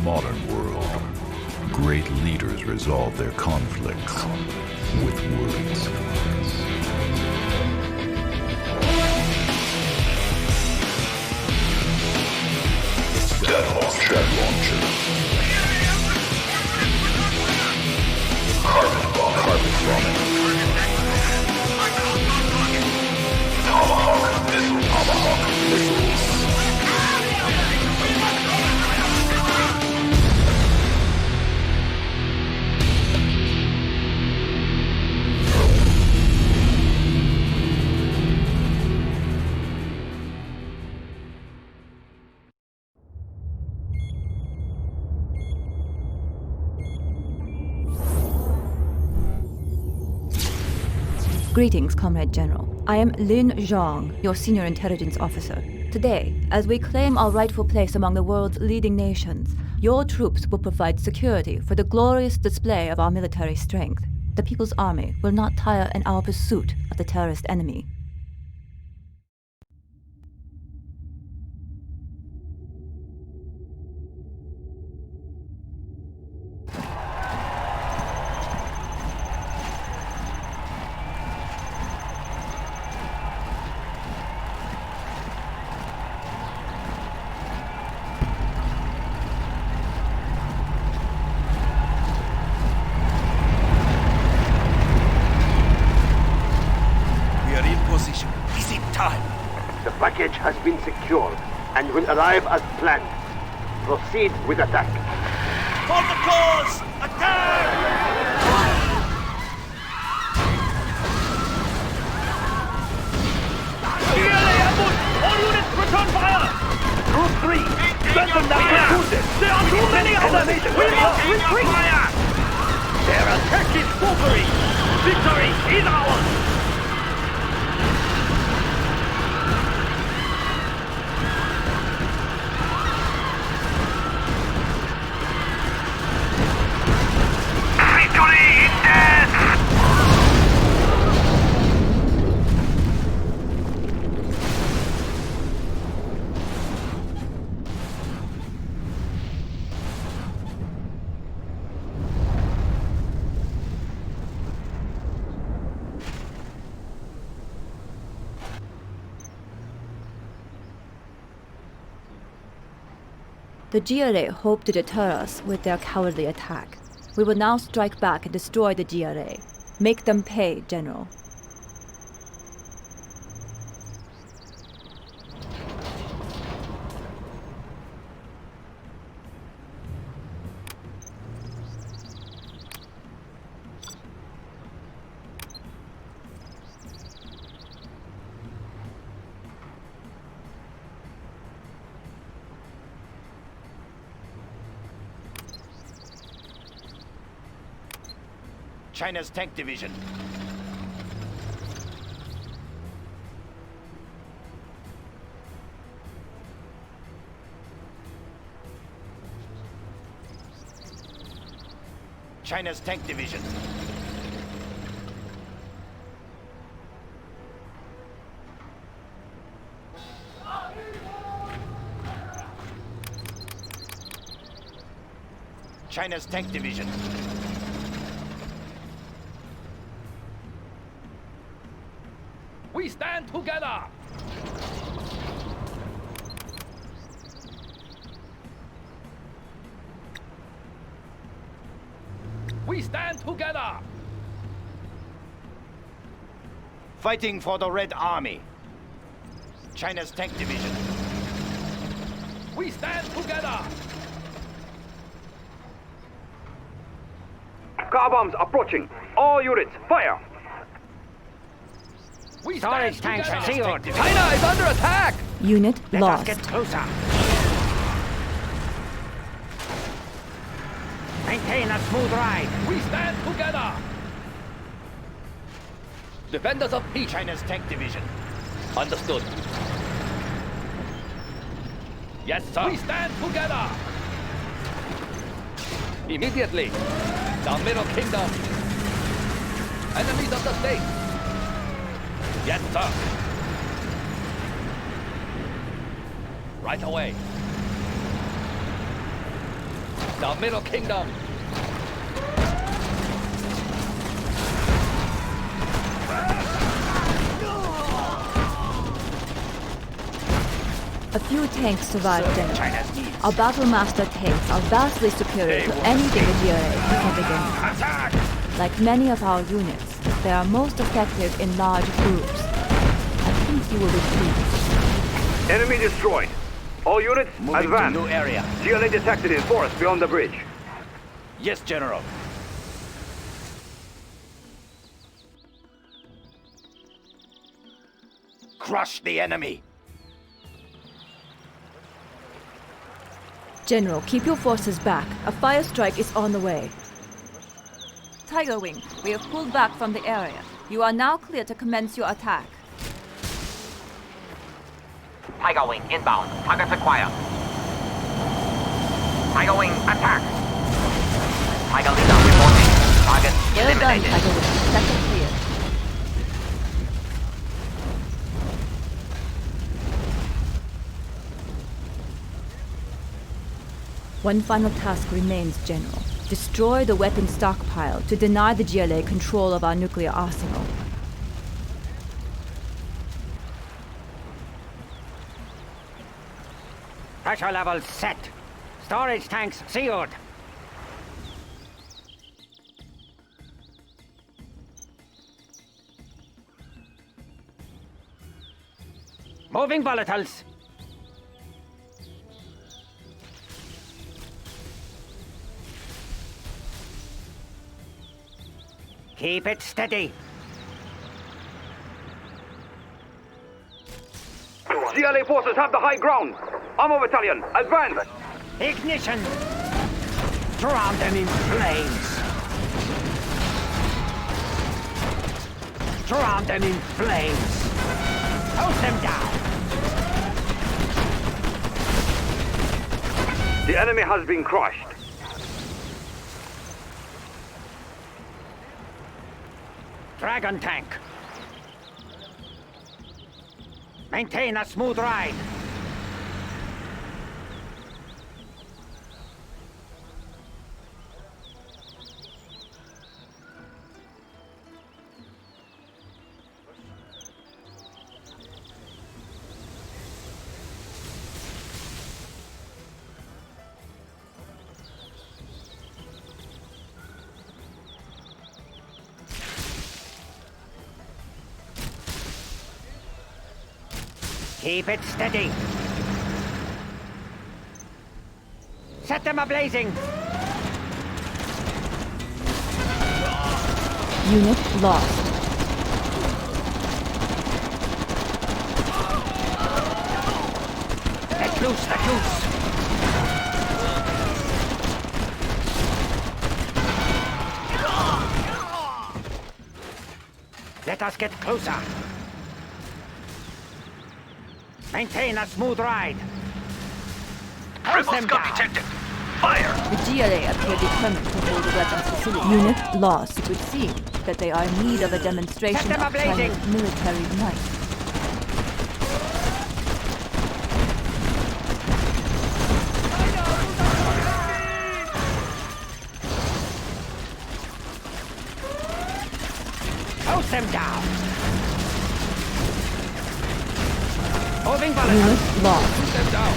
modern world, great leaders resolve their conflicts with words. Jet launcher. Carbon bombing. Tomahawk missiles. Greetings, Comrade General. I am Lin Zhang, your senior intelligence officer. Today, as we claim our rightful place among the world's leading nations, your troops will provide security for the glorious display of our military strength. The People's Army will not tire in our pursuit of the terrorist enemy. The package has been secured and will arrive as planned. Proceed with attack. For the cause! Attack! GLA ambush! All units return fire! Group 3, strengthen that pursuit! There are too many of them! We must retreat! Their attack is foolhardy! Victory is ours! The GLA hope to deter us with their cowardly attack. We will now strike back and destroy the GLA. Make them pay, General. China's tank division. China's tank division. China's tank division. We stand together! We stand together! Fighting for the Red Army. China's tank division. We stand together! Car bombs approaching. All units, fire! We stand Storage tanks together! sealed. China is under attack! Unit Let lost. us get closer. Maintain a smooth ride. We stand together! Defenders of peace. China's tank division. Understood. Yes, sir. We stand together! Immediately. The Middle Kingdom. Enemies of the state. Yes, sir. Right away. The Middle Kingdom. A few tanks survived, General. China's needs. Our Battlemaster tanks are vastly superior to anything the GLA can begin with. Attack! Like many of our units, they are most effective in large groups. I think you will be pleased. Enemy destroyed. All units, Moving advance. to new area. GLA detected in forest beyond the bridge. Yes, General. Crush the enemy. General, keep your forces back. A fire strike is on the way. Tiger Wing, we have pulled back from the area. You are now clear to commence your attack. Tiger Wing inbound. Targets acquired. Tiger Wing attack. Tiger leader reporting. Target Well done, eliminated. Tiger Wing. Sector clear. One final task remains, General. Destroy the weapon stockpile to deny the GLA control of our nuclear arsenal. Pressure levels set. Storage tanks sealed. Moving volatiles. Keep it steady. GLA forces have the high ground. Armor battalion, advance. Ignition. Drown them in flames. Drown them in flames. Toast them down. The enemy has been crushed. Dragon tank. Maintain a smooth ride. Keep it steady. Set them ablazing. Unit lost. Let loose the juice. Let us get closer. Maintain a smooth ride. Hold them down. detected. Fire! The GLA appear determined to hold the weapons facility. Unit lost. It would seem that they are in need of a demonstration Set them of ablazing. Chinese military might. Hold them down. Moving volatiles. Unit lost. Them down.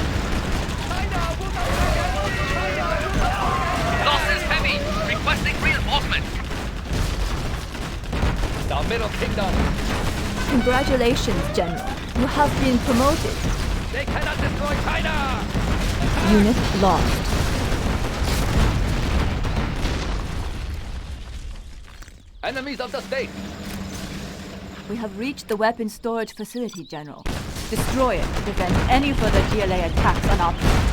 Losses heavy. Requesting reinforcements. The Middle Kingdom. Congratulations, General. You have been promoted. They cannot destroy China! Unit lost. Enemies of the state. We have reached the weapons storage facility, General. Destroy it to prevent any further GLA attacks on our planet.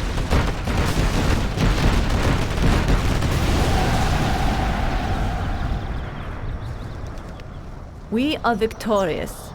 We are victorious.